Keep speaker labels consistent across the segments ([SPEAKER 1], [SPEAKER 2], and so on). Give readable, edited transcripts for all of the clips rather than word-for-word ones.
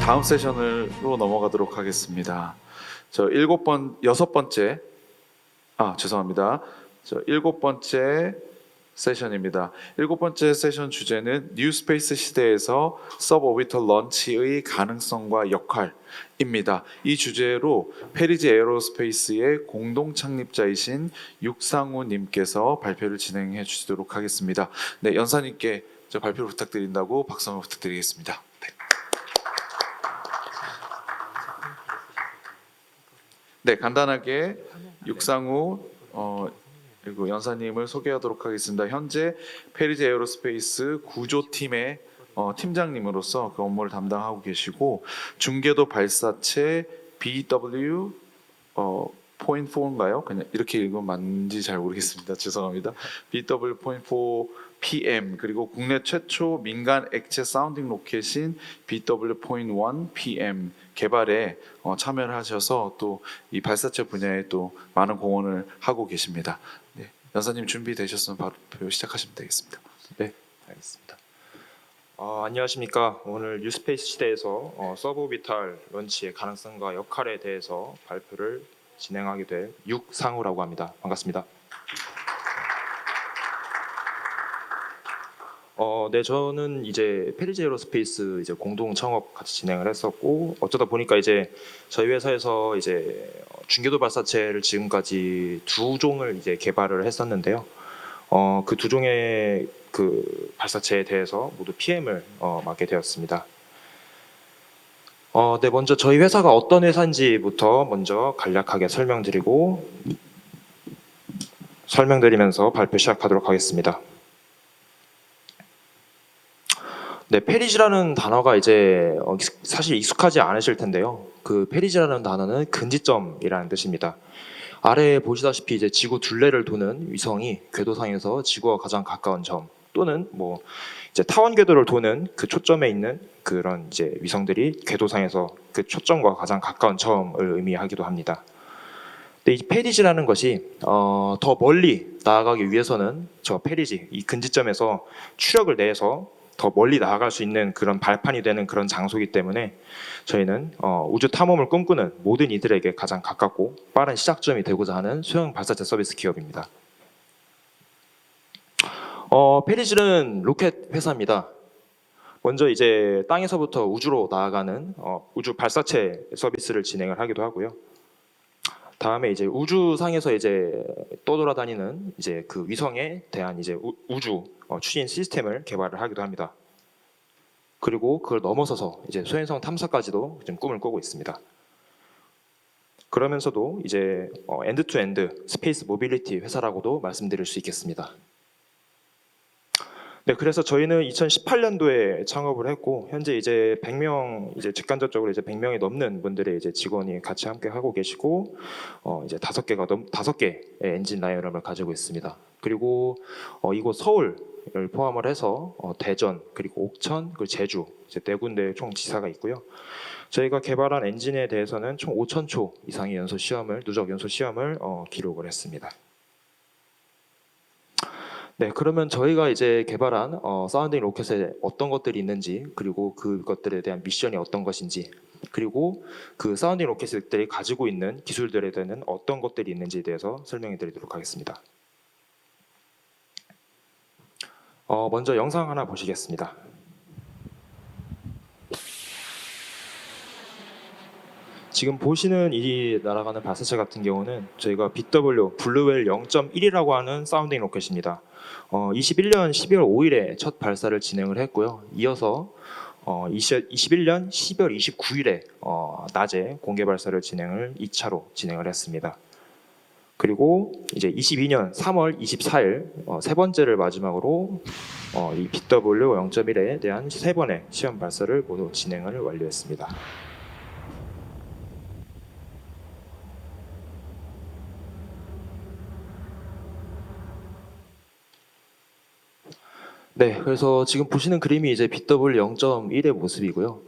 [SPEAKER 1] 다음 세션으로 넘어가도록 하겠습니다. 여섯 번째, 죄송합니다. 일곱 번째 세션입니다. 일곱 번째 세션 주제는 뉴스페이스 시대에서 서브오비털 런치의 가능성과 역할입니다. 이 주제로 페리지 에어로스페이스의 공동 창립자이신 육상우 님께서 발표를 진행해 주시도록 하겠습니다. 네, 연사님께 발표를 부탁드린다고 박수 한번 부탁드리겠습니다. 네, 간단하게 육상우 그리고 연사님을 소개하도록 하겠습니다. 현재 페리지 에어로스페이스 구조팀의 팀장님으로서 그 업무를 담당하고 계시고 중계도 발사체 BW .4인가요? 그냥 이렇게 읽으면 맞는지 잘 모르겠습니다. 죄송합니다. BW.4 PM 그리고 국내 최초 민간 액체 사운딩 로켓인 BW.1 PM 개발에 참여를 하셔서 또 이 발사체 분야에 또 많은 공헌을 하고 계십니다. 네, 연사님 준비되셨으면 바로 발표 시작하시면 되겠습니다.
[SPEAKER 2] 네, 알겠습니다. 안녕하십니까. 오늘 뉴스페이스 시대에서 서브오비탈 런치의 가능성과 역할에 대해서 발표를 진행하게 될 육상우라고 합니다. 반갑습니다. 네, 저는 이제 페리지 에어로스페이스 이제 공동 창업 같이 진행을 했었고 어쩌다 보니까 이제 저희 회사에서 이제 중계도 발사체를 지금까지 두 종을 이제 개발을 했었는데요. 그 두 종의 그 발사체에 대해서 모두 PM을 맡게 되었습니다. 네, 먼저 저희 회사가 어떤 회사인지부터 먼저 간략하게 설명드리면서 발표 시작하도록 하겠습니다. 네, 페리지라는 단어가 이제 사실 익숙하지 않으실 텐데요. 그 페리지라는 단어는 근지점이라는 뜻입니다. 아래에 보시다시피 이제 지구 둘레를 도는 위성이 궤도상에서 지구와 가장 가까운 점, 또는 뭐 이제 타원 궤도를 도는 그 초점에 있는 그런 이제 위성들이 궤도상에서 그 초점과 가장 가까운 점을 의미하기도 합니다. 근데 이 페리지라는 것이 더 멀리 나아가기 위해서는 저 페리지, 이 근지점에서 추력을 내서 더 멀리 나아갈 수 있는 그런 발판이 되는 그런 장소이기 때문에 저희는 우주 탐험을 꿈꾸는 모든 이들에게 가장 가깝고 빠른 시작점이 되고자 하는 소형 발사체 서비스 기업입니다. 페리지는 로켓 회사입니다. 먼저 이제 땅에서부터 우주로 나아가는 우주 발사체 서비스를 진행을 하기도 하고요. 다음에 이제 우주상에서 이제 떠돌아다니는 이제 그 위성에 대한 이제 우주 추진 시스템을 개발을 하기도 합니다. 그리고 그걸 넘어서서 이제 소행성 탐사까지도 지금 꿈을 꾸고 있습니다. 그러면서도 이제 엔드 투 엔드 스페이스 모빌리티 회사라고도 말씀드릴 수 있겠습니다. 네, 그래서 저희는 2018년도에 창업을 했고 현재 이제 100명 이제 직간접적으로 이제 100명이 넘는 분들의 이제 직원이 같이 함께 하고 계시고 이제 5개의 엔진 라인업을 가지고 있습니다. 그리고 이곳 서울을 포함을 해서 대전 그리고 옥천 그리고 제주 이제 네 군데 총 지사가 있고요. 저희가 개발한 엔진에 대해서는 총 5,000초 이상의 누적 연소 시험을 기록을 했습니다. 네, 그러면 저희가 이제 개발한 사운딩 로켓에 어떤 것들이 있는지, 그리고 그것들에 대한 미션이 어떤 것인지, 그리고 그 사운딩 로켓들이 가지고 있는 기술들에 대한 어떤 것들이 있는지에 대해서 설명해 드리도록 하겠습니다. 먼저 영상 하나 보시겠습니다. 지금 보시는 이 날아가는 발사체 같은 경우는 저희가 BW 블루웰 0.1이라고 하는 사운딩 로켓입니다. 21년 12월 5일에 첫 발사를 진행을 했고요. 이어서 21년 12월 29일에 낮에 공개 발사를 2차로 진행을 했습니다. 그리고 이제 22년 3월 24일 세 번째를 마지막으로 이 BW 0.1에 대한 세 번의 시험 발사를 모두 진행을 완료했습니다. 네, 그래서 지금 보시는 그림이 이제 BW 0.1의 모습이고요.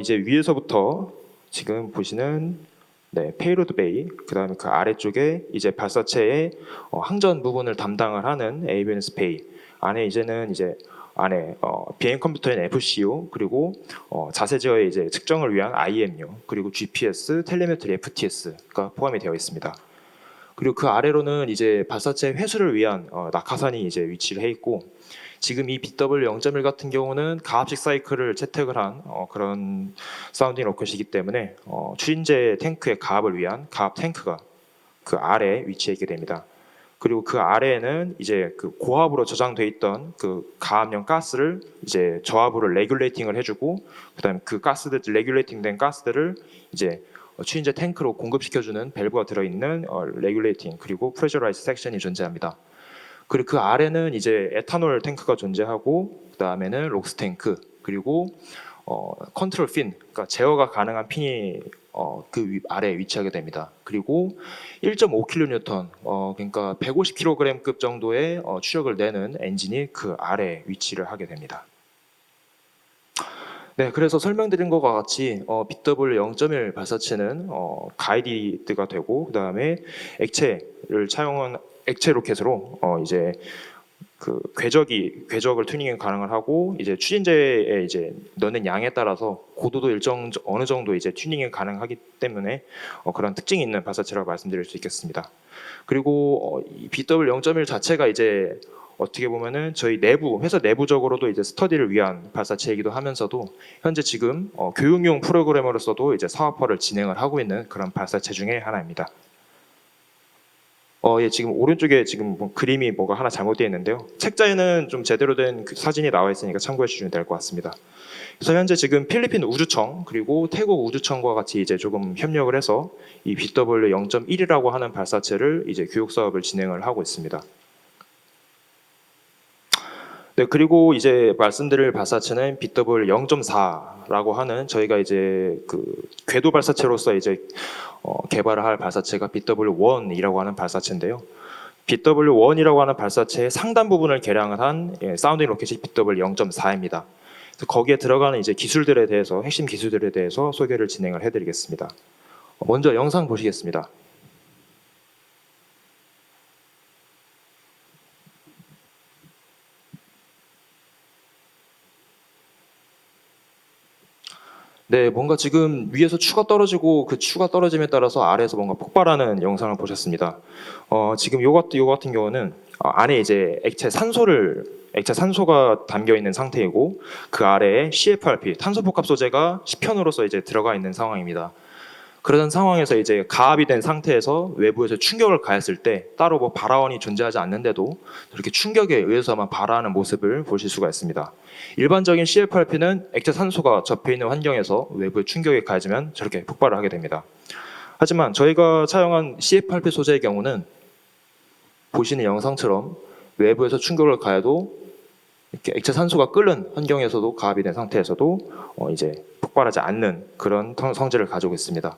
[SPEAKER 2] 이제 위에서부터 지금 보시는 페이로드 베이, 그다음에 그 아래쪽에 이제 발사체의 항전 부분을 담당을 하는 에이비언스 베이 안에 이제는 이제 안에 비행 컴퓨터인 FCU 그리고 자세 제어의 이제 측정을 위한 IMU 그리고 GPS, 텔레메트리 FTS가 포함이 되어 있습니다. 그리고 그 아래로는 이제 발사체 회수를 위한 낙하산이 이제 위치를 해 있고 지금 이 BW 0.1 같은 경우는 가압식 사이클을 채택을 한 그런 사운딩 로켓이기 때문에 추진제 탱크의 가압을 위한 가압 탱크가 그 아래에 위치해 있게 됩니다. 그리고 그 아래에는 이제 그 고압으로 저장돼 있던 그 가압용 가스를 이제 저압으로 레귤레이팅을 해주고 그다음에 그 가스들 레귤레이팅된 가스들을 이제 추진제 탱크로 공급시켜주는 밸브가 들어있는 레귤레이팅 그리고 프레셔라이즈 섹션이 존재합니다. 그리고 그 아래는 이제 에탄올 탱크가 존재하고 그 다음에는 록스 탱크 그리고 컨트롤 핀, 그러니까 제어가 가능한 핀이 그 아래에 위치하게 됩니다. 그리고 1.5kN, 그러니까 150kg급 정도의 추력을 내는 엔진이 그 아래에 위치를 하게 됩니다. 네, 그래서 설명드린 것과 같이 BW 0.1 발사체는 가이디드가 되고 그 다음에 액체를 차용한 액체 로켓으로 이제 그 궤적을 튜닝이 가능을 하고 이제 추진제에 이제 넣는 양에 따라서 고도도 어느 정도 이제 튜닝이 가능하기 때문에 그런 특징이 있는 발사체라고 말씀드릴 수 있겠습니다. 그리고 이 BW 0.1 자체가 이제 어떻게 보면은 저희 회사 내부적으로도 이제 스터디를 위한 발사체이기도 하면서도 현재 지금 교육용 프로그래머로서도 이제 사업화를 진행을 하고 있는 그런 발사체 중에 하나입니다. 예, 지금 오른쪽에 지금 그림이 뭐가 하나 잘못되어 있는데요. 책자에는 좀 제대로 된 그 사진이 나와 있으니까 참고해 주시면 될 것 같습니다. 그래서 현재 지금 필리핀 우주청 그리고 태국 우주청과 같이 이제 조금 협력을 해서 이 BW 0.1이라고 하는 발사체를 이제 교육 사업을 진행을 하고 있습니다. 네, 그리고 이제 말씀드릴 발사체는 BW 0.4라고 하는 저희가 이제 그 궤도 발사체로서 이제 개발을 할 발사체가 BW1이라고 하는 발사체인데요. BW1이라고 하는 발사체의 상단 부분을 개량을 한 사운딩 로켓이 BW 0.4입니다. 거기에 들어가는 이제 기술들에 대해서 핵심 기술들에 대해서 소개를 진행을 해드리겠습니다. 먼저 영상 보시겠습니다. 네, 뭔가 지금 위에서 추가 떨어지고 그 추가 떨어짐에 따라서 아래에서 뭔가 폭발하는 영상을 보셨습니다. 지금 요 같은 경우는 안에 이제 액체 산소가 담겨 있는 상태이고 그 아래에 CFRP 탄소복합 소재가 10편으로서 이제 들어가 있는 상황입니다. 그런 상황에서 이제 가압이 된 상태에서 외부에서 충격을 가했을 때 따로 뭐 발화원이 존재하지 않는데도 이렇게 충격에 의해서만 발화하는 모습을 보실 수가 있습니다. 일반적인 CFRP는 액체 산소가 접해 있는 환경에서 외부의 충격에 가해지면 저렇게 폭발을 하게 됩니다. 하지만 저희가 사용한 CFRP 소재의 경우는 보시는 영상처럼 외부에서 충격을 가해도 이렇게 액체 산소가 끓는 환경에서도 가압이 된 상태에서도 이제 폭발하지 않는 그런 성질을 가지고 있습니다.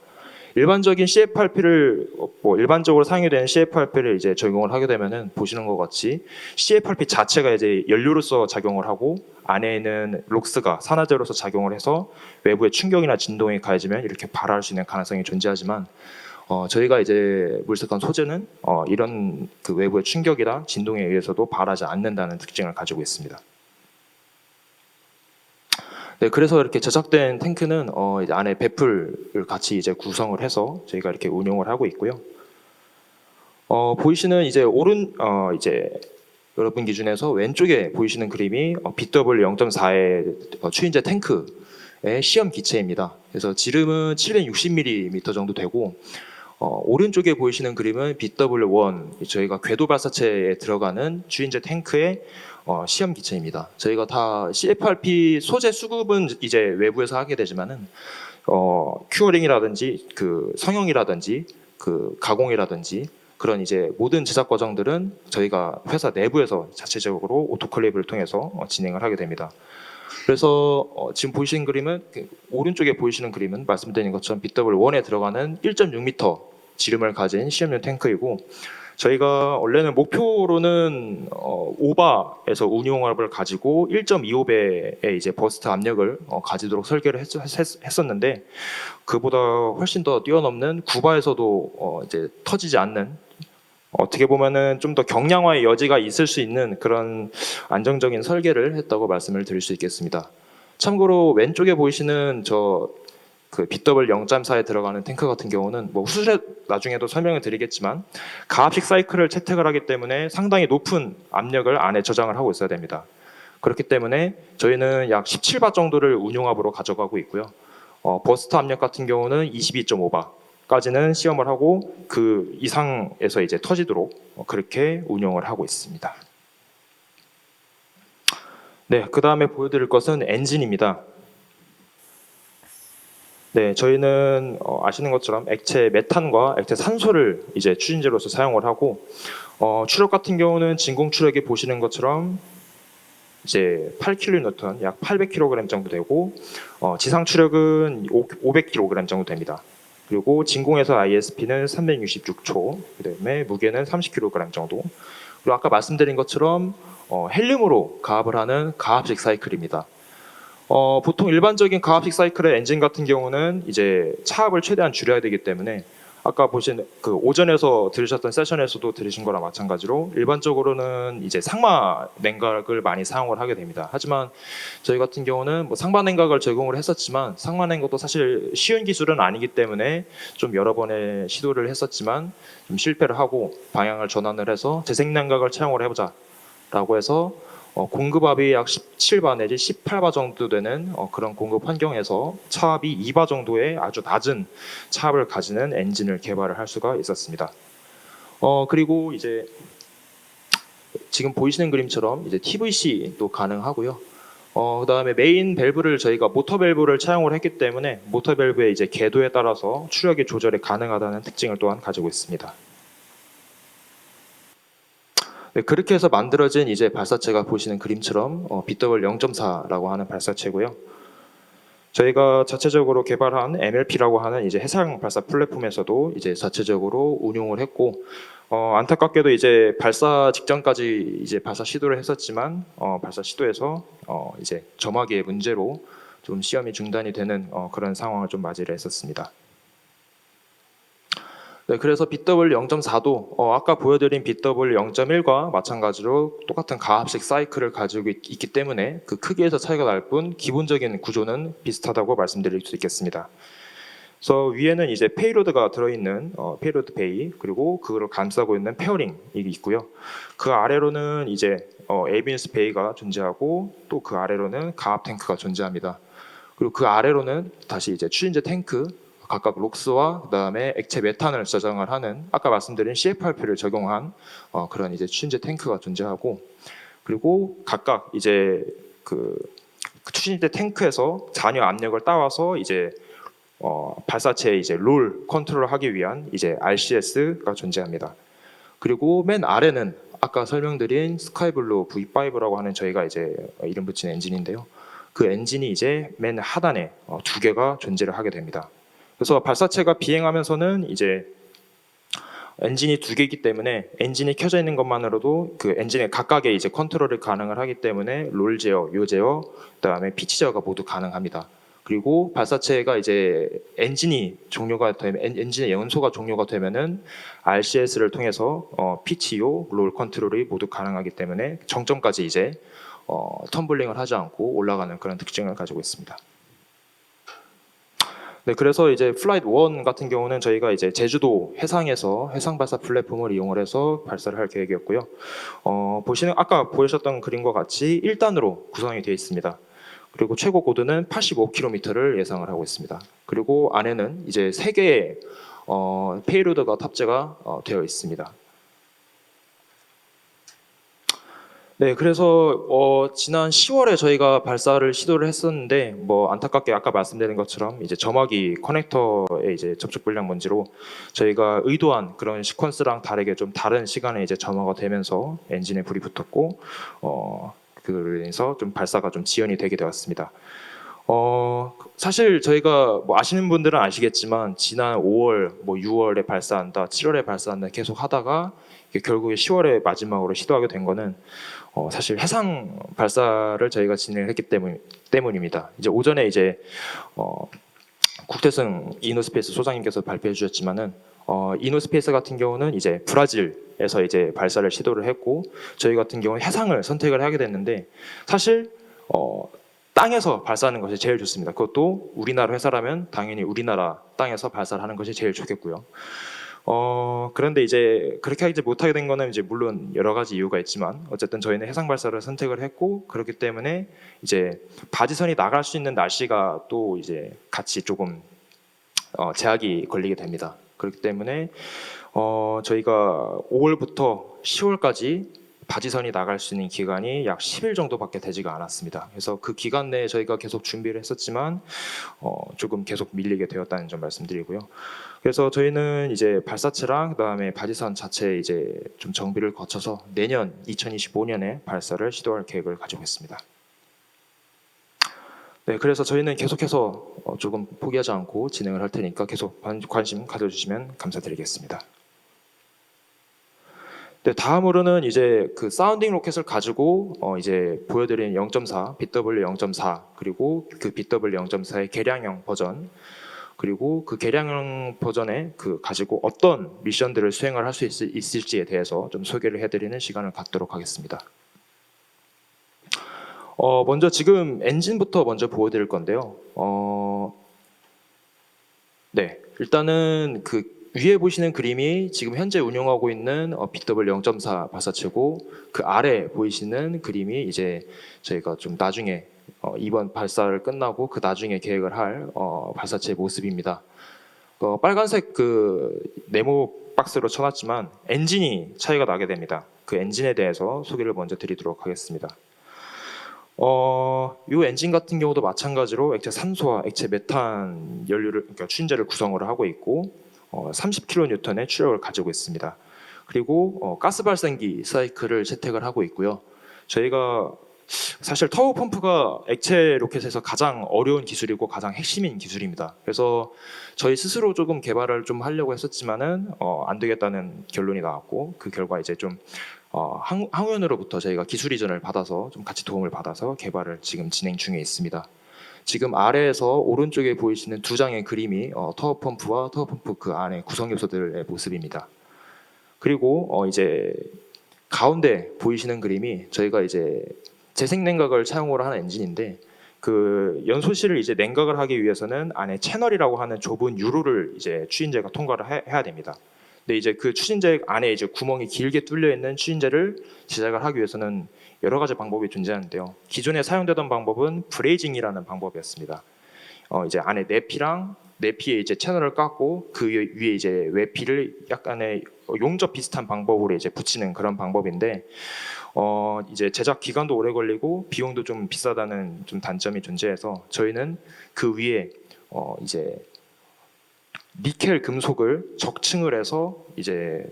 [SPEAKER 2] 일반적인 CFRP를 일반적으로 사용이 되는 CFRP를 이제 적용을 하게 되면은 보시는 것 같이 CFRP 자체가 이제 연료로서 작용을 하고 안에 있는 록스가 산화제로서 작용을 해서 외부의 충격이나 진동이 가해지면 이렇게 발화할 수 있는 가능성이 존재하지만 저희가 이제 물색한 소재는 이런 그 외부의 충격이나 진동에 의해서도 발하지 않는다는 특징을 가지고 있습니다. 네, 그래서 이렇게 제작된 탱크는 이제 안에 배풀을 같이 이제 구성을 해서 저희가 이렇게 운용을 하고 있고요. 보이시는 이제 이제 여러분 기준에서 왼쪽에 보이시는 그림이 BW 0.4의 추인제 탱크의 시험 기체입니다. 그래서 지름은 760mm 정도 되고 오른쪽에 보이시는 그림은 BW1 저희가 궤도 발사체에 들어가는 추인제 탱크의 시험 기체입니다. 저희가 다 CFRP 소재 수급은 이제 외부에서 하게 되지만은 큐어링이라든지 그 성형이라든지 그 가공이라든지 그런 이제 모든 제작 과정들은 저희가 회사 내부에서 자체적으로 오토클레이브를 통해서 진행을 하게 됩니다. 그래서 지금 보이시는 그림은 오른쪽에 보이시는 그림은 말씀드린 것처럼 BW1에 들어가는 1.6m 지름을 가진 시험용 탱크이고 저희가 원래는 목표로는 오바에서 운용압을 가지고 1.25배의 이제 버스트 압력을 가지도록 설계를 했었는데 그보다 훨씬 더 뛰어넘는 9바에서도 이제 터지지 않는 어떻게 보면은 좀 더 경량화의 여지가 있을 수 있는 그런 안정적인 설계를 했다고 말씀을 드릴 수 있겠습니다. 참고로 왼쪽에 보이시는 그 BW 0.4에 들어가는 탱크 같은 경우는 뭐 후술에 나중에도 설명을 드리겠지만 가압식 사이클을 채택을 하기 때문에 상당히 높은 압력을 안에 저장을 하고 있어야 됩니다. 그렇기 때문에 저희는 약 17바 정도를 운용압으로 가져가고 있고요. 버스트 압력 같은 경우는 22.5바까지는 시험을 하고 그 이상에서 이제 터지도록 그렇게 운용을 하고 있습니다. 네, 그 다음에 보여드릴 것은 엔진입니다. 네, 저희는 아시는 것처럼 액체 메탄과 액체 산소를 이제 추진제로서 사용을 하고 추력 같은 경우는 진공 추력이 보시는 것처럼 이제 8kN, 약 800kg 정도 되고 지상 추력은 500kg 정도 됩니다. 그리고 진공에서 ISP는 366초, 그다음에 무게는 30kg 정도. 그리고 아까 말씀드린 것처럼 헬륨으로 가압을 하는 가압식 사이클입니다. 보통 일반적인 가압식 사이클의 엔진 같은 경우는 이제 차압을 최대한 줄여야 되기 때문에 아까 보신 그 오전에서 들으셨던 세션에서도 들으신 거랑 마찬가지로 일반적으로는 이제 상마 냉각을 많이 사용을 하게 됩니다. 하지만 저희 같은 경우는 뭐 상마 냉각을 제공을 했었지만 상마 냉각도 사실 쉬운 기술은 아니기 때문에 좀 여러 번의 시도를 했었지만 좀 실패를 하고 방향을 전환을 해서 재생 냉각을 채용을 해보자라고 해서 공급압이 약 17바 내지 18바 정도 되는 그런 공급 환경에서 차압이 2바 정도의 아주 낮은 차압을 가지는 엔진을 개발을 할 수가 있었습니다. 그리고 이제 지금 보이시는 그림처럼 이제 TVC도 가능하고요. 그다음에 메인 밸브를 저희가 모터 밸브를 차용을 했기 때문에 모터 밸브의 이제 궤도에 따라서 추력의 조절이 가능하다는 특징을 또한 가지고 있습니다. 네, 그렇게 해서 만들어진 이제 발사체가 보시는 그림처럼 BW 0.4라고 하는 발사체고요. 저희가 자체적으로 개발한 MLP라고 하는 이제 해상 발사 플랫폼에서도 이제 자체적으로 운용을 했고, 안타깝게도 이제 발사 직전까지 이제 발사 시도를 했었지만 발사 시도에서 이제 점화기의 문제로 좀 시험이 중단이 되는 그런 상황을 좀 맞이를 했었습니다. 네, 그래서 BW 0.4도 아까 보여드린 BW 0.1과 마찬가지로 똑같은 가압식 사이클을 가지고 있기 때문에 그 크기에서 차이가 날 뿐 기본적인 구조는 비슷하다고 말씀드릴 수 있겠습니다. 그래서 위에는 이제 페이로드가 들어있는 페이로드 베이, 그리고 그걸 감싸고 있는 페어링이 있고요. 그 아래로는 이제 에비뉴스 베이가 존재하고 또 그 아래로는 가압 탱크가 존재합니다. 그리고 그 아래로는 다시 이제 추진제 탱크, 각각 록스와 그다음에 액체 메탄을 저장을 하는 아까 말씀드린 CFRP를 적용한 그런 이제 추진제 탱크가 존재하고, 그리고 각각 이제 그 추진제 탱크에서 잔여 압력을 따와서 이제 발사체의 이제 롤 컨트롤을 하기 위한 이제 RCS가 존재합니다. 그리고 맨 아래는 아까 설명드린 스카이블루 V5라고 하는 저희가 이제 이름 붙인 엔진인데요. 그 엔진이 이제 맨 하단에 두 개가 존재를 하게 됩니다. 그래서 발사체가 비행하면서는 이제 엔진이 두 개이기 때문에 엔진이 켜져 있는 것만으로도 그 엔진의 각각의 이제 컨트롤을 가능을 하기 때문에 롤 제어, 요 제어, 그다음에 피치 제어가 모두 가능합니다. 그리고 발사체가 이제 엔진이 종료가 되면 엔진의 연소가 종료가 되면은 RCS를 통해서 피치요, 롤 컨트롤이 모두 가능하기 때문에 정점까지 이제 텀블링을 하지 않고 올라가는 그런 특징을 가지고 있습니다. 네, 그래서 이제 플라이트 1 같은 경우는 저희가 이제 제주도 해상에서 해상 발사 플랫폼을 이용을 해서 발사를 할 계획이었고요. 보시는 아까 보셨던 그림과 같이 1단으로 구성이 되어 있습니다. 그리고 최고 고도는 85km를 예상을 하고 있습니다. 그리고 안에는 이제 3개의 페이로드가 탑재가 되어 있습니다. 네, 그래서 지난 10월에 저희가 발사를 시도를 했었는데 뭐 안타깝게 아까 말씀드린 것처럼 이제 점화기 커넥터의 이제 접촉 불량 문제로 저희가 의도한 그런 시퀀스랑 다르게 좀 다른 시간에 이제 점화가 되면서 엔진에 불이 붙었고 그래서 좀 발사가 좀 지연이 되게 되었습니다. 사실 저희가 뭐 아시는 분들은 아시겠지만 지난 5월, 뭐 6월에 발사한다, 7월에 발사한다 계속 하다가 결국에 10월에 마지막으로 시도하게 된 거는 사실 해상 발사를 저희가 진행을 했기 때문입니다. 이제 오전에 이제 국태승 이노스페이스 소장님께서 발표해 주셨지만은 이노스페이스 같은 경우는 이제 브라질 하늘에서 이제 발사를 시도를 했고, 저희 같은 경우는 해상을 선택을 하게 됐는데, 사실 땅에서 발사하는 것이 제일 좋습니다. 그것도 우리나라 회사라면 당연히 우리나라 땅에서 발사를 하는 것이 제일 좋겠고요. 그런데 이제 그렇게 하지 못하게 된 거는 이제 물론 여러 가지 이유가 있지만, 어쨌든 저희는 해상 발사를 선택을 했고, 그렇기 때문에 이제 바지선이 나갈 수 있는 날씨가 또 이제 같이 조금 제약이 걸리게 됩니다. 그렇기 때문에 저희가 5월부터 10월까지 바지선이 나갈 수 있는 기간이 약 10일 정도밖에 되지가 않았습니다. 그래서 그 기간 내에 저희가 계속 준비를 했었지만 조금 계속 밀리게 되었다는 점 말씀드리고요. 그래서 저희는 이제 발사체랑 그다음에 바지선 자체 이제 좀 정비를 거쳐서 내년 2025년에 발사를 시도할 계획을 가지고 있습니다. 네, 그래서 저희는 계속해서 조금 포기하지 않고 진행을 할 테니까 계속 관심 가져주시면 감사드리겠습니다. 네, 다음으로는 이제 그 사운딩 로켓을 가지고 이제 보여드린 0.4, BW 0.4 그리고 그 BW 0.4의 개량형 버전, 그리고 그 개량형 버전에 그 가지고 어떤 미션들을 수행을 할 수 있을지에 대해서 좀 소개를 해드리는 시간을 갖도록 하겠습니다. 먼저 지금 엔진부터 먼저 보여드릴 건데요. 네, 일단은 그 위에 보시는 그림이 지금 현재 운영하고 있는 BW 0.4 발사체고, 그 아래 보이시는 그림이 이제 저희가 좀 나중에 이번 발사를 끝나고 그 나중에 계획을 할 발사체의 모습입니다. 빨간색 그 네모 박스로 쳐놨지만 엔진이 차이가 나게 됩니다. 그 엔진에 대해서 소개를 먼저 드리도록 하겠습니다. 이 엔진 같은 경우도 마찬가지로 액체 산소와 액체 메탄 연료를, 그러니까 추진제를 구성을 하고 있고 30kN의 추력을 가지고 있습니다. 그리고 가스 발생기 사이클을 채택을 하고 있고요. 저희가 사실 터보 펌프가 액체 로켓에서 가장 어려운 기술이고 가장 핵심인 기술입니다. 그래서 저희 스스로 조금 개발을 좀 하려고 했었지만은 안 되겠다는 결론이 나왔고, 그 결과 이제 좀 항우연으로부터 저희가 기술 이전을 받아서 좀 같이 도움을 받아서 개발을 지금 진행 중에 있습니다. 지금 아래에서 오른쪽에 보이시는 두 장의 그림이 터보 펌프와 터보 펌프 그 안에 구성 요소들의 모습입니다. 그리고 이제 가운데 보이시는 그림이 저희가 이제 재생 냉각을 차용으로 하는 엔진인데, 그 연소실을 이제 냉각을 하기 위해서는 안에 채널이라고 하는 좁은 유로를 이제 추진제가 통과를 해야 됩니다. 근데 이제 그 추진제 안에 이제 구멍이 길게 뚫려 있는 추진제를 제작을 하기 위해서는 여러 가지 방법이 존재하는데요. 기존에 사용되던 방법은 브레이징이라는 방법이었습니다. 이제 안에 내피에 이제 채널을 깎고 그 위에 이제 외피를 약간의 용접 비슷한 방법으로 이제 붙이는 그런 방법인데, 이제 제작 기간도 오래 걸리고 비용도 좀 비싸다는 좀 단점이 존재해서 저희는 그 위에 이제 니켈 금속을 적층을 해서 이제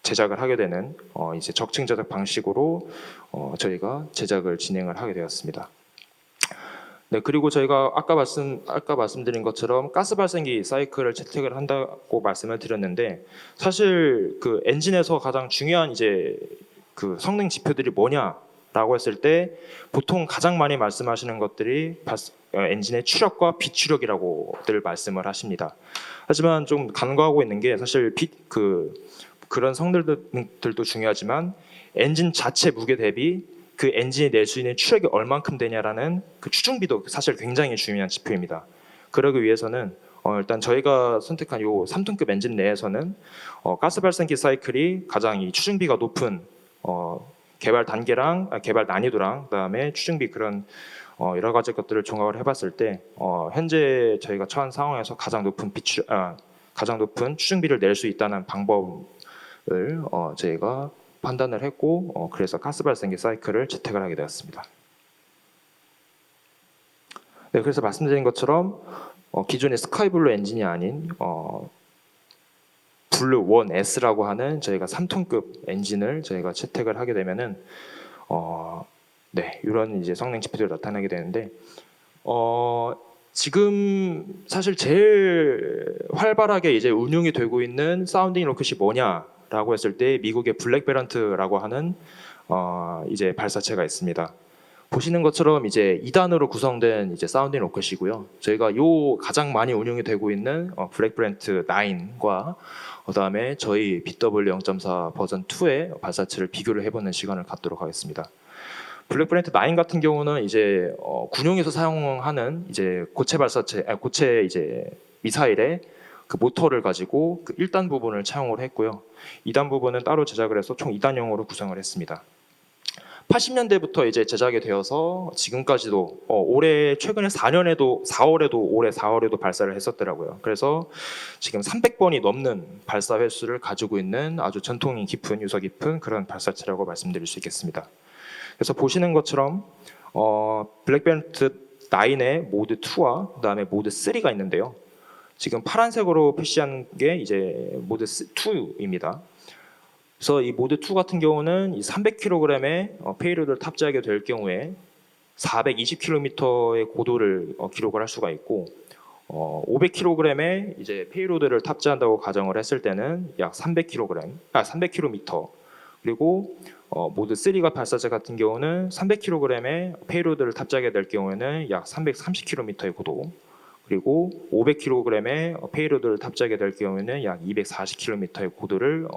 [SPEAKER 2] 제작을 하게 되는 이제 적층 제작 방식으로 저희가 제작을 진행을 하게 되었습니다. 네, 그리고 저희가 아까 말씀드린 것처럼 가스 발생기 사이클을 채택을 한다고 말씀을 드렸는데, 사실 그 엔진에서 가장 중요한 이제 그 성능 지표들이 뭐냐라고 했을 때 보통 가장 많이 말씀하시는 것들이 엔진의 추력과 비추력이라고들 말씀을 하십니다. 하지만 좀 간과하고 있는 게, 사실 그런 성능들도 중요하지만 엔진 자체 무게 대비 그 엔진이 낼 수 있는 추력이 얼만큼 되냐라는 그 추중비도 사실 굉장히 중요한 지표입니다. 그러기 위해서는 일단 저희가 선택한 이 3톤급 엔진 내에서는 가스 발생기 사이클이 가장 이 추중비가 높은 개발 단계랑 개발 난이도랑 그다음에 추중비 그런 여러 가지 것들을 종합을 해봤을 때 현재 저희가 처한 상황에서 가장 높은 추중비를 낼 수 있다는 방법을 저희가 판단을 했고, 그래서 가스 발생기 사이클을 채택을 하게 되었습니다. 네, 그래서 말씀드린 것처럼 기존의 스카이블루 엔진이 아닌 블루 1S라고 하는 저희가 3톤급 엔진을 저희가 채택을 하게 되면은 네, 이런 이제 성능 지표들이 나타나게 되는데, 지금 사실 제일 활발하게 이제 운용이 되고 있는 사운딩 로켓이 뭐냐라고 했을 때 미국의 블랙 베런트라고 하는 이제 발사체가 있습니다. 보시는 것처럼 이제 2단으로 구성된 이제 사운딩 로켓이고요. 저희가 요 가장 많이 운용이 되고 있는 블랙브렌트 9과 그다음에 저희 BW 0.4 버전 2의 발사체를 비교를 해보는 시간을 갖도록 하겠습니다. 블랙브렌트 9 같은 경우는 이제 군용에서 사용하는 이제 고체 이제 미사일의 그 모터를 가지고 그 1단 부분을 차용을 했고요. 2단 부분은 따로 제작을 해서 총 2단형으로 구성을 했습니다. 80년대부터 이제 제작이 되어서 지금까지도 올해 최근에 4월에도 올해 4월에도 발사를 했었더라고요. 그래서 지금 300번이 넘는 발사 횟수를 가지고 있는 아주 전통이 깊은 유서 깊은 그런 발사체라고 말씀드릴 수 있겠습니다. 그래서 보시는 것처럼 블랙브렌트 9의 모드 2와 그다음에 모드 3가 있는데요. 지금 파란색으로 표시한 게 이제 모드 2입니다. 그래서 이 모드 2 같은 경우는 이 300kg의 페이로드를 탑재하게 될 경우에 420km의 고도를 기록을 할 수가 있고 500kg의 이제 페이로드를 탑재한다고 가정을 했을 때는 약 300km 그리고 모드 3가 발사체 같은 경우는 300kg의 페이로드를 탑재하게 될 경우에는 약 330km의 고도 그리고 500kg의 페이로드를 탑재하게 될 경우에는 약 240km의 고도를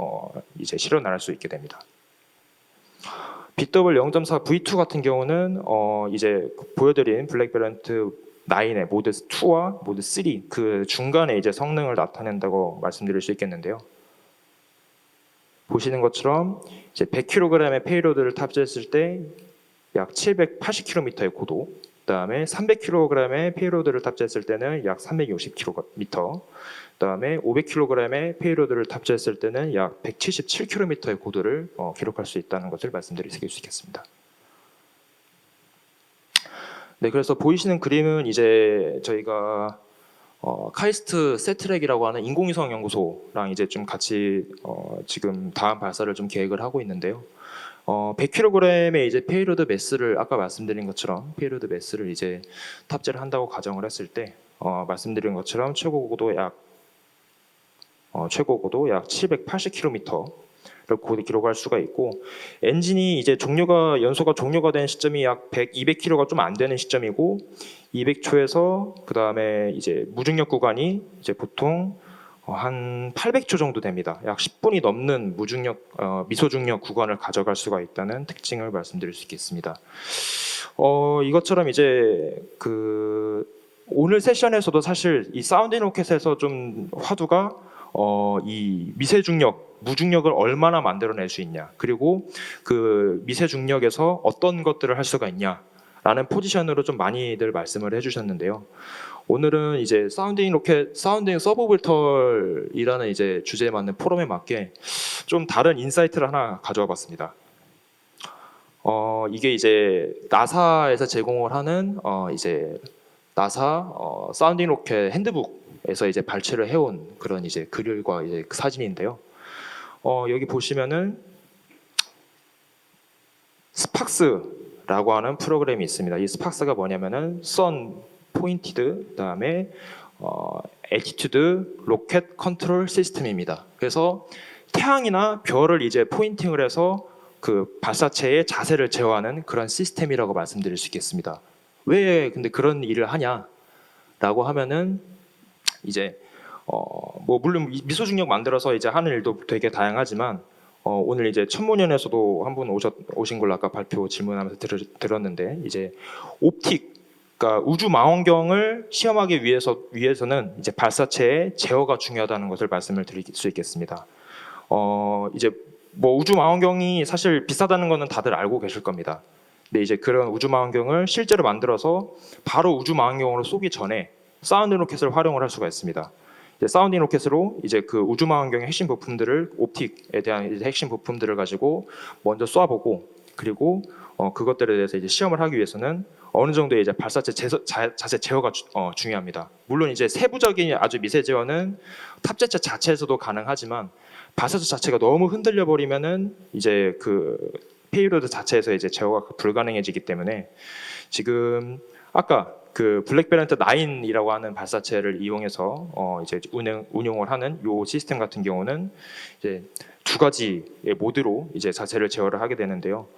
[SPEAKER 2] 이제 실어 나갈 수 있게 됩니다. BW 0.4 V2 같은 경우는 이제 보여드린 블랙브렌트 9의 모드 2와 모드 3 그 중간에 이제 성능을 나타낸다고 말씀드릴 수 있겠는데요. 보시는 것처럼 이제 100kg의 페이로드를 탑재했을 때 약 780km의 고도, 그다음에 300kg의 페이로드를 탑재했을 때는 약 360km, 그다음에 500kg의 페이로드를 탑재했을 때는 약 177km의 고도를 기록할 수 있다는 것을 말씀드릴 수 있겠습니다. 네, 그래서 보이시는 그림은 이제 저희가 카이스트 세트랙이라고 하는 인공위성 연구소랑 이제 좀 같이 지금 다음 발사를 좀 계획을 하고 있는데요. 100kg의 이제 페이로드 매스를 아까 말씀드린 것처럼 페이로드 매스를 이제 탑재를 한다고 가정을 했을 때 말씀드린 것처럼 최고 고도 약 780km를 기록할 수가 있고 엔진이 이제 연소가 종료가 된 시점이 약 200km가 좀 안 되는 시점이고 200초에서 그 다음에 이제 무중력 구간이 이제 보통 한 800초 정도 됩니다. 약 10분이 넘는 미소중력 구간을 가져갈 수가 있다는 특징을 말씀드릴 수 있겠습니다. 이것처럼 이제 오늘 세션에서도 사실 이 사운딩 로켓에서 좀 화두가 이 무중력을 얼마나 만들어낼 수 있냐, 그리고 그 미세중력에서 어떤 것들을 할 수가 있냐라는 포지션으로 좀 많이들 말씀을 해주셨는데요. 오늘은 이제 사운딩 서브볼털이라는 이제 주제에 맞는 포럼에 맞게 좀 다른 인사이트를 하나 가져와 봤습니다. 이게 이제 나사에서 제공을 하는 이제 나사 사운딩 로켓 핸드북에서 이제 발췌를 해온 그런 이제 글과 이제 그 사진인데요. 여기 보시면은 스팍스라고 하는 프로그램이 있습니다. 이 스팍스가 뭐냐면은 선 포인티드 그다음에 애티튜드 로켓 컨트롤 시스템입니다. 그래서 태양이나 별을 이제 포인팅을 해서 그 발사체의 자세를 제어하는 그런 시스템이라고 말씀드릴 수 있겠습니다. 왜 근데 그런 일을 하냐라고 하면은 이제 뭐 물론 미소중력 만들어서 이제 하는 일도 되게 다양하지만 오늘 이제 천문연에서도 한 분 오신 걸로 아까 발표 질문하면서 들었는데 이제 그러니까 우주 망원경을 시험하기 위해서는 이제 발사체의 제어가 중요하다는 것을 말씀을 드릴 수 있겠습니다. 이제 뭐 우주 망원경이 사실 비싸다는 거는 다들 알고 계실 겁니다. 근데 이제 그런 우주 망원경을 실제로 만들어서 바로 우주 망원경으로 쏘기 전에 사운딩 로켓을 활용을 할 수가 있습니다. 이제 사운딩 로켓으로 이제 그 우주 망원경의 핵심 부품들을 옵틱에 대한 이제 핵심 부품들을 가지고 먼저 쏴보고 그리고 그것들에 대해서 이제 시험을 하기 위해서는 어느 정도의 이제 발사체 자세 제어가 중요합니다. 물론 이제 세부적인 아주 미세 제어는 탑재체 자체에서도 가능하지만 발사체 자체가 너무 흔들려 버리면은 이제 그 페이로드 자체에서 이제 제어가 불가능해지기 때문에 지금 아까 그 블랙브렌트 9이라고 하는 발사체를 이용해서 이제 운용을 하는 요 시스템 같은 경우는 이제 두 가지의 모드로 이제 자체를 제어를 하게 되는데요.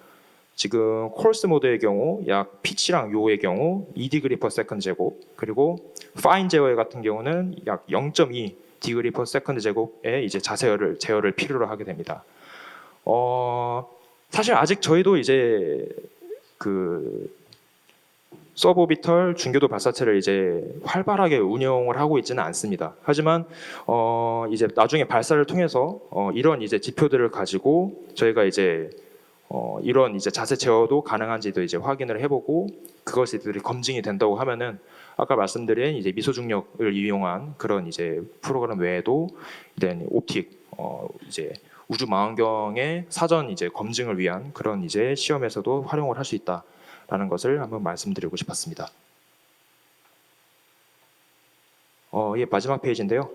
[SPEAKER 2] 지금 콜스 모드의 경우 약 피치랑 요의 경우 2디그리 per 세컨드 제곱, 그리고 파인 제어의 같은 경우는 약 0.2 디그리 per 세컨드 제곱의 이제 제어를 필요로 하게 됩니다. 사실 아직 저희도 이제 그 서브오비털 중궤도 발사체를 이제 활발하게 운영을 하고 있지는 않습니다. 하지만 이제 나중에 발사를 통해서 이런 이제 지표들을 가지고 저희가 이제 이런 이제 자세 제어도 가능한지도 이제 확인을 해보고, 그것이 검증이 된다고 하면은 아까 말씀드린 이제 미소 중력을 이용한 그런 이제 프로그램 외에도 이제 옵틱 이제 우주 망원경의 사전 이제 검증을 위한 그런 이제 시험에서도 활용을 할 수 있다라는 것을 한번 말씀드리고 싶었습니다. 예, 마지막 페이지인데요.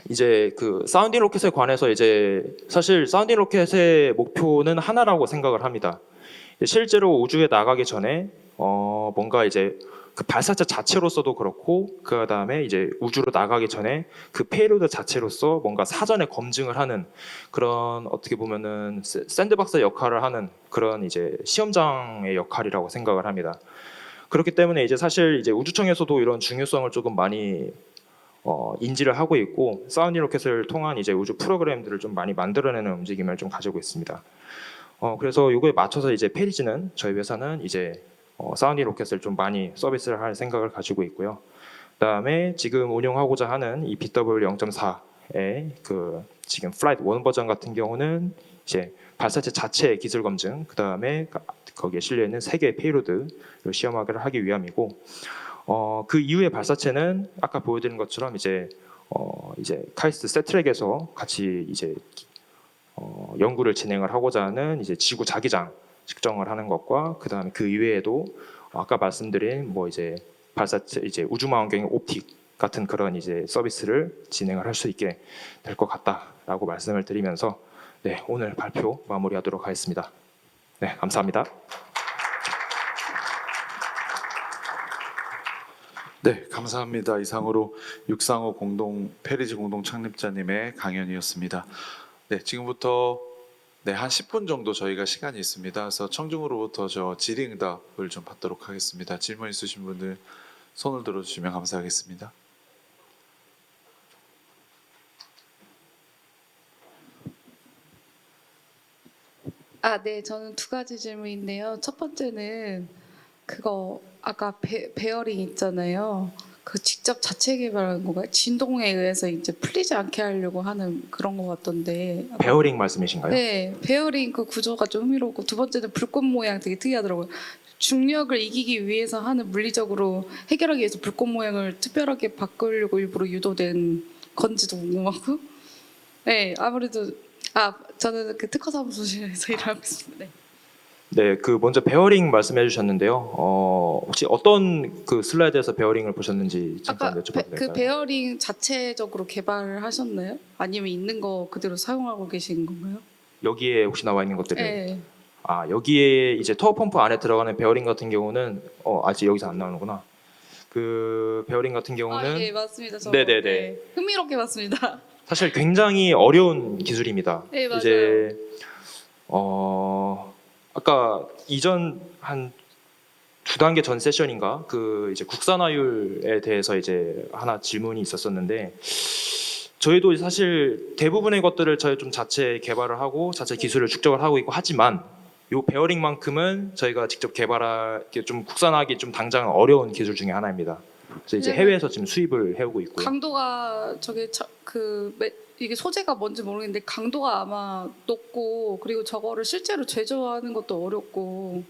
[SPEAKER 2] 이제 그 사운딩 로켓에 관해서 이제 사실 사운딩 로켓의 목표는 하나라고 생각을 합니다. 실제로 우주에 나가기 전에 뭔가 이제 그 발사체 자체로서도 그렇고, 그 다음에 이제 우주로 나가기 전에 그 페이로드 자체로서 뭔가 사전에 검증을 하는 그런, 어떻게 보면은 샌드박스 역할을 하는 그런 이제 시험장의 역할이라고 생각을 합니다. 그렇기 때문에 이제 사실 이제 우주청에서도 이런 중요성을 조금 많이 인지를 하고 있고, 사운딩 로켓을 통한 이제 우주 프로그램들을 좀 많이 만들어내는 움직임을 좀 가지고 있습니다. 그래서 이거에 맞춰서 이제 페리지는, 저희 회사는 이제 사운딩 로켓을 좀 많이 서비스를 할 생각을 가지고 있고요. 그다음에 지금 운영하고자 하는 이 BW 0.4의 그 지금 플라이트 1 버전 같은 경우는 이제 발사체 자체의 기술 검증, 그다음에 거기에 실려 있는 3개의 페이로드를 시험하기를 하기 위함이고, 그 이후의 발사체는 아까 보여드린 것처럼 이제 카이스트 세트랙에서 같이 이제 연구를 진행을 하고자 하는 이제 지구 자기장 측정을 하는 것과, 그다음에 그 이외에도 아까 말씀드린 뭐 이제 발사체 이제 우주망원경의 옵틱 같은 그런 이제 서비스를 진행을 할 수 있게 될 것 같다라고 말씀을 드리면서 네, 오늘 발표 마무리하도록 하겠습니다. 네, 감사합니다.
[SPEAKER 1] 네, 감사합니다. 이상으로 635 페리지 공동 창립자님의 강연이었습니다. 네, 지금부터 한 10분 정도 저희가 시간이 있습니다. 그래서 청중으로부터 저 질의응답을 좀 받도록 하겠습니다. 질문 있으신 분들 손을 들어주시면 감사하겠습니다.
[SPEAKER 3] 네, 저는 2가지 질문인데요. 첫 번째는 그거 아까 베어링 있잖아요. 그 직접 자체 개발한 건가요? 진동에 의해서 이제 풀리지 않게 하려고 하는 그런 것 같던데.
[SPEAKER 2] 베어링 말씀이신가요?
[SPEAKER 3] 네, 베어링 그 구조가 좀 흥미롭고, 두 번째는 불꽃 모양 되게 특이하더라고요. 중력을 이기기 위해서 하는, 물리적으로 해결하기 위해서 불꽃 모양을 특별하게 바꾸려고 일부러 유도된 건지도 궁금하고. 네, 아무래도 저는 그 특허 사무소실에서 일하고 있습니다. 네.
[SPEAKER 2] 네, 그 먼저 베어링 말씀해 주셨는데요. 혹시 어떤 그 슬라이드에서 베어링을 보셨는지 잠깐
[SPEAKER 3] 아까
[SPEAKER 2] 여쭤봐도 될까요?
[SPEAKER 3] 그 베어링 자체적으로 개발을 하셨나요? 아니면 있는 거 그대로 사용하고 계신 건가요?
[SPEAKER 2] 여기에 혹시 나와 있는 것들을
[SPEAKER 3] 네.
[SPEAKER 2] 여기에 이제 터보 펌프 안에 들어가는 베어링 같은 경우는 아직 여기서 안 나오는구나. 그 베어링 같은 경우는
[SPEAKER 3] 예, 맞습니다.
[SPEAKER 2] 네네네.
[SPEAKER 3] 네, 흥미롭게 봤습니다.
[SPEAKER 2] 사실 굉장히 어려운 기술입니다.
[SPEAKER 3] 네, 맞아요.
[SPEAKER 2] 이제 아까 이전 한 2단계 전 세션인가 그 이제 국산화율에 대해서 이제 하나 질문이 있었었는데, 저희도 사실 대부분의 것들을 저희 좀 자체 개발을 하고 자체 기술을 축적을 하고 있고 하지만, 요 베어링만큼은 저희가 직접 개발하기 좀 국산화하기 좀 당장 어려운 기술 중에 하나입니다. 그래서 이제 해외에서 지금 수입을 해오고 있고요.
[SPEAKER 3] 강도가 이게 소재가 뭔지 모르겠는데 강도가 아마 높고, 그리고 저거를 실제로 제조하는 것도 어렵고,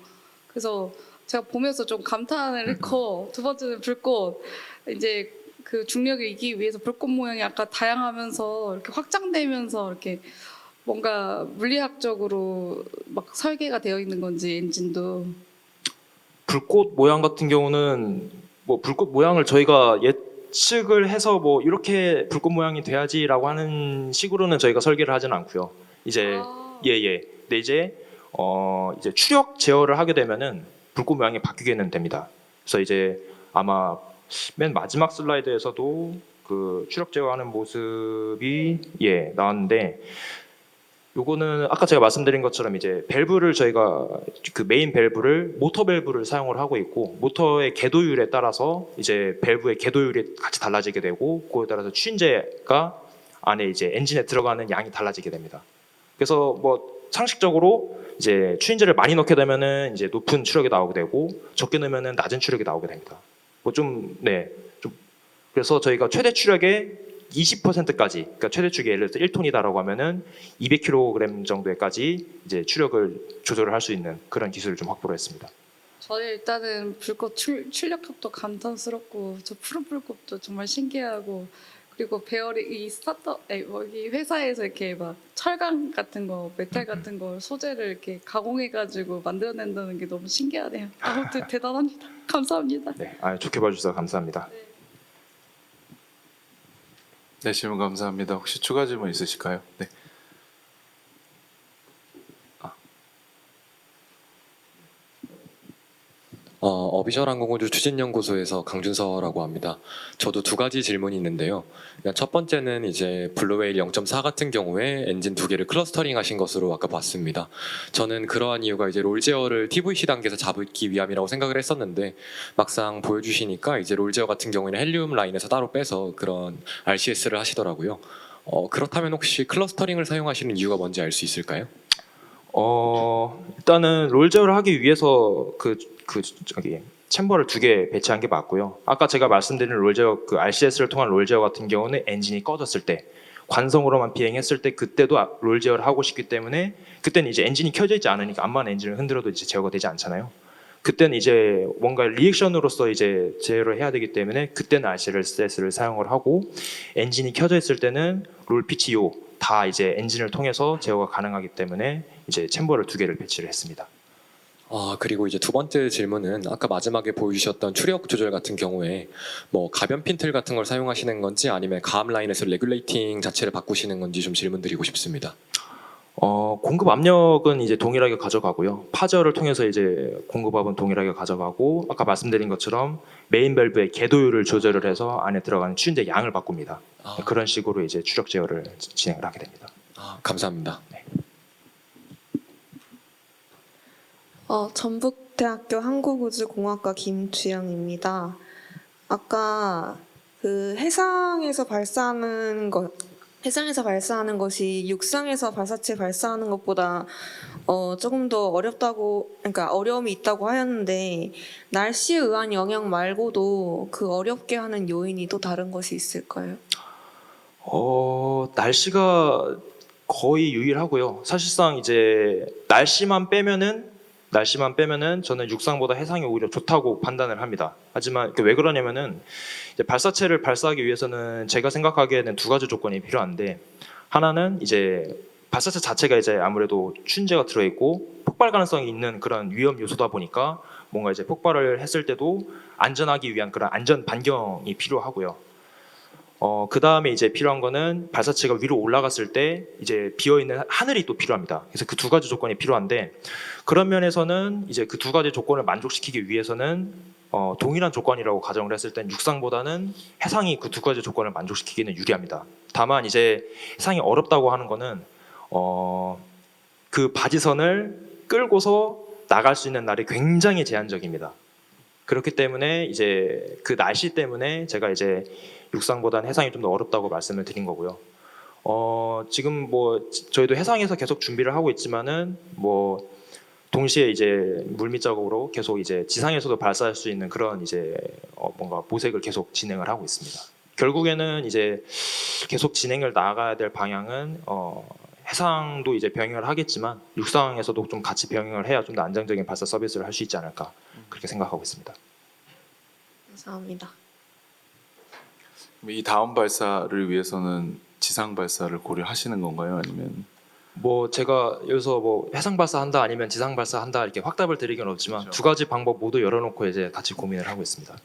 [SPEAKER 3] 그래서 제가 보면서 좀 감탄을 했고, 두 번째는 불꽃, 이제 그 중력을 이기기 위해서 불꽃 모양이 아까 다양하면서 이렇게 확장되면서 이렇게 뭔가 물리학적으로 막 설계가 되어 있는 건지, 엔진도.
[SPEAKER 2] 불꽃 모양 같은 경우는 뭐 불꽃 모양을 저희가 예측을 해서 뭐 이렇게 불꽃 모양이 돼야지라고 하는 식으로는 저희가 설계를 하지는 않고요. 이제 예. 근데 이제 이제 추력 제어를 하게 되면은 불꽃 모양이 바뀌게는 됩니다. 그래서 이제 아마 맨 마지막 슬라이드에서도 그 추력 제어하는 모습이 나왔는데, 요거는 아까 제가 말씀드린 것처럼 이제 밸브를 저희가 그 메인 밸브를 모터 밸브를 사용을 하고 있고 모터의 궤도율에 따라서 이제 밸브의 궤도율이 같이 달라지게 되고 그거에 따라서 추인제가 안에 이제 엔진에 들어가는 양이 달라지게 됩니다. 그래서 뭐 상식적으로 이제 추인제를 많이 넣게 되면은 이제 높은 추력이 나오게 되고 적게 넣으면은 낮은 추력이 나오게 됩니다. 뭐 좀 좀 그래서 저희가 최대 추력의 20%까지, 그러니까 최대 추력이 예를 들어서 1톤이다라고 하면은 200kg 정도에까지 이제 추력을 조절을 할 수 있는 그런 기술을 좀 확보를 했습니다.
[SPEAKER 3] 저는 일단은 불꽃 출력값도 감탄스럽고 저 푸른 불꽃도 정말 신기하고 그리고 배열이 이 여기 회사에서 이렇게 막 철강 같은 거, 메탈 같은 거 소재를 이렇게 가공해가지고 만들어낸다는 게 너무 신기하네요. 아무튼 대단합니다. 감사합니다.
[SPEAKER 2] 네, 좋게 봐주셔서 감사합니다.
[SPEAKER 1] 네, 질문 감사합니다. 혹시 추가 질문 있으실까요? 네.
[SPEAKER 4] 어비셜 항공우주 추진연구소에서 강준서라고 합니다. 저도 두 가지 질문이 있는데요. 그러니까 첫 번째는 이제 블루웨일 0.4 같은 경우에 엔진 두 개를 클러스터링 하신 것으로 아까 봤습니다. 저는 그러한 이유가 이제 롤제어를 TVC 단계에서 잡기 위함이라고 생각을 했었는데 막상 보여주시니까 이제 롤제어 같은 경우에는 헬륨 라인에서 따로 빼서 그런 RCS를 하시더라고요. 그렇다면 혹시 클러스터링을 사용하시는 이유가 뭔지 알 수 있을까요?
[SPEAKER 2] 일단은 롤 제어를 하기 위해서 저기 챔버를 두 개 배치한 게 맞고요. 아까 제가 말씀드린 롤 제어 그 RCS를 통한 롤 제어 같은 경우는 엔진이 꺼졌을 때 관성으로만 비행했을 때 그때도 롤 제어를 하고 싶기 때문에 그때는 이제 엔진이 켜져 있지 않으니까 암만 엔진을 흔들어도 이제 제어가 되지 않잖아요. 그때는 이제 뭔가 리액션으로서 이제 제어를 해야 되기 때문에 그때는 RCS를 사용을 하고 엔진이 켜져 있을 때는 롤 PTO 다 이제 엔진을 통해서 제어가 가능하기 때문에 이제 챔버를 두 개를 배치를 했습니다.
[SPEAKER 4] 그리고 이제 두 번째 질문은 아까 마지막에 보여주셨던 추력 조절 같은 경우에 뭐 가변 핀틀 같은 걸 사용하시는 건지 아니면 가압 라인에서 레귤레이팅 자체를 바꾸시는 건지 좀 질문드리고 싶습니다.
[SPEAKER 2] 공급 압력은 이제 동일하게 가져가고요. 파저를 통해서 이제 공급압은 동일하게 가져가고 아까 말씀드린 것처럼 메인 밸브의 궤도율을 조절을 해서 안에 들어가는 추인제 양을 바꿉니다. 그런 식으로 이제 추력 제어를 진행을 하게 됩니다.
[SPEAKER 4] 감사합니다.
[SPEAKER 5] 전북대학교 항공우주공학과 김주영입니다. 아까 그 해상에서 발사하는 것이 육상에서 발사체 발사하는 것보다 조금 더 어렵다고, 그러니까 어려움이 있다고 하였는데 날씨에 의한 영향 말고도 그 어렵게 하는 요인이 또 다른 것이 있을까요?
[SPEAKER 2] 날씨가 거의 유일하고요. 사실상 이제 날씨만 빼면은 저는 육상보다 해상이 오히려 좋다고 판단을 합니다. 하지만 왜 그러냐면은 이제 발사체를 발사하기 위해서는 제가 생각하기에는 두 가지 조건이 필요한데 하나는 이제 발사체 자체가 이제 아무래도 추진제가 들어있고 폭발 가능성이 있는 그런 위험 요소다 보니까 뭔가 이제 폭발을 했을 때도 안전하기 위한 그런 안전 반경이 필요하고요. 그 다음에 이제 필요한 거는 발사체가 위로 올라갔을 때 이제 비어있는 하늘이 또 필요합니다. 그래서 그 두 가지 조건이 필요한데 그런 면에서는 이제 그 두 가지 조건을 만족시키기 위해서는 동일한 조건이라고 가정을 했을 땐 육상보다는 해상이 그 두 가지 조건을 만족시키기는 유리합니다. 다만 이제 해상이 어렵다고 하는 거는 그 바지선을 끌고서 나갈 수 있는 날이 굉장히 제한적입니다. 그렇기 때문에 이제 그 날씨 때문에 제가 이제 육상보다는 해상이 좀 더 어렵다고 말씀을 드린 거고요. 지금 뭐 저희도 해상에서 계속 준비를 하고 있지만은 뭐 동시에 이제 물밑작업으로 계속 이제 지상에서도 발사할 수 있는 그런 이제 뭔가 모색을 계속 진행을 하고 있습니다. 결국에는 이제 계속 진행을 나가야 될 방향은 해상도 이제 병행을 하겠지만 육상에서도 좀 같이 병행을 해야 좀 더 안정적인 발사 서비스를 할 수 있지 않을까 그렇게 생각하고 있습니다.
[SPEAKER 5] 감사합니다.
[SPEAKER 1] 이 다음 발사를 위해서는 지상 발사를 고려하시는 건가요? 아니면
[SPEAKER 2] 뭐 제가 여기서 뭐 해상 발사한다 아니면 지상 발사한다 이렇게 확답을 드리기는 없지만
[SPEAKER 1] 그렇죠.
[SPEAKER 2] 두 가지 방법 모두 열어놓고 이제 같이 고민을 하고 있습니다.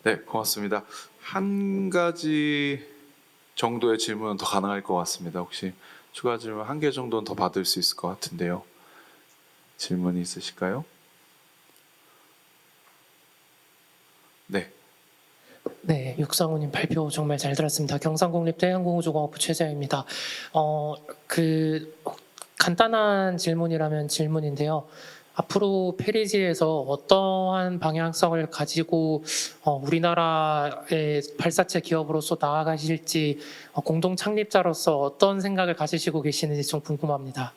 [SPEAKER 1] 네, 고맙습니다. 한 가지 정도의 질문은 더 가능할 것 같습니다. 혹시 추가 질문 한 개 정도는 더 받을 수 있을 것 같은데요. 질문이 있으실까요? 네.
[SPEAKER 6] 네, 네, 육상우님 발표 정말 잘 들었습니다. 경상국립대 항공우주공학부 최재현입니다. 간단한 질문이라면 질문인데요. 앞으로 페리지에서 어떠한 방향성을 가지고 우리나라의 발사체 기업으로서 나아가실지 공동 창립자로서 어떤 생각을 가지시고 계시는지 좀 궁금합니다.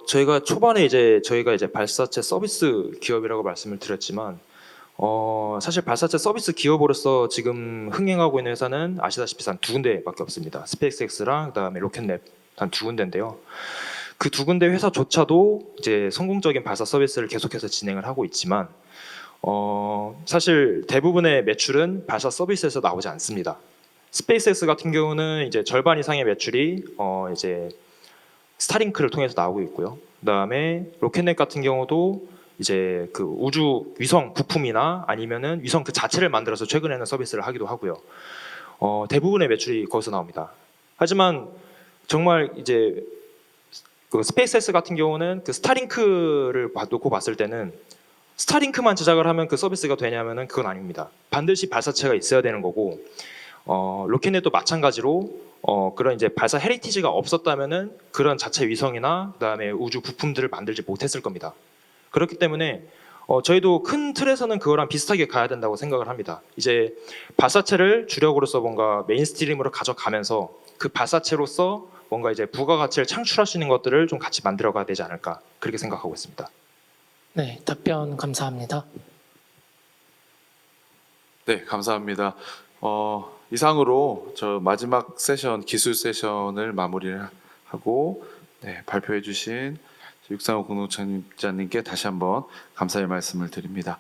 [SPEAKER 2] 저희가 초반에 저희가 발사체 서비스 기업이라고 말씀을 드렸지만 사실 발사체 서비스 기업으로서 지금 흥행하고 있는 회사는 아시다시피 한 두 군데밖에 없습니다. 스페이스X랑 그다음에 로켓랩 한 두 군데인데요. 그 두 군데 회사조차도 이제 성공적인 발사 서비스를 계속해서 진행을 하고 있지만 사실 대부분의 매출은 발사 서비스에서 나오지 않습니다. 스페이스X 같은 경우는 이제 절반 이상의 매출이 이제 스타링크를 통해서 나오고 있고요. 그다음에 로켓넷 같은 경우도 이제 그 우주 위성 부품이나 아니면은 위성 그 자체를 만들어서 최근에는 서비스를 하기도 하고요. 대부분의 매출이 거기서 나옵니다. 하지만 정말 이제 그 스페이스X 같은 경우는 그 스타링크를 놓고 봤을 때는 스타링크만 제작을 하면 그 서비스가 되냐면은 그건 아닙니다. 반드시 발사체가 있어야 되는 거고 로켓넷도 마찬가지로 그런 이제 발사 헤리티지가 없었다면은 그런 자체 위성이나 그다음에 우주 부품들을 만들지 못했을 겁니다. 그렇기 때문에 저희도 큰 틀에서는 그거랑 비슷하게 가야 된다고 생각을 합니다. 이제 발사체를 주력으로서 뭔가 메인스트림으로 가져가면서 그 발사체로서 뭔가 이제 부가가치를 창출할 수 있는 것들을 좀 같이 만들어가야 되지 않을까 그렇게 생각하고 있습니다.
[SPEAKER 6] 네, 답변 감사합니다.
[SPEAKER 1] 네, 감사합니다. 이상으로 저 마지막 세션 기술 세션을 마무리를 하고 발표해 주신 육상호 공동창립자님께 다시 한번 감사의 말씀을 드립니다.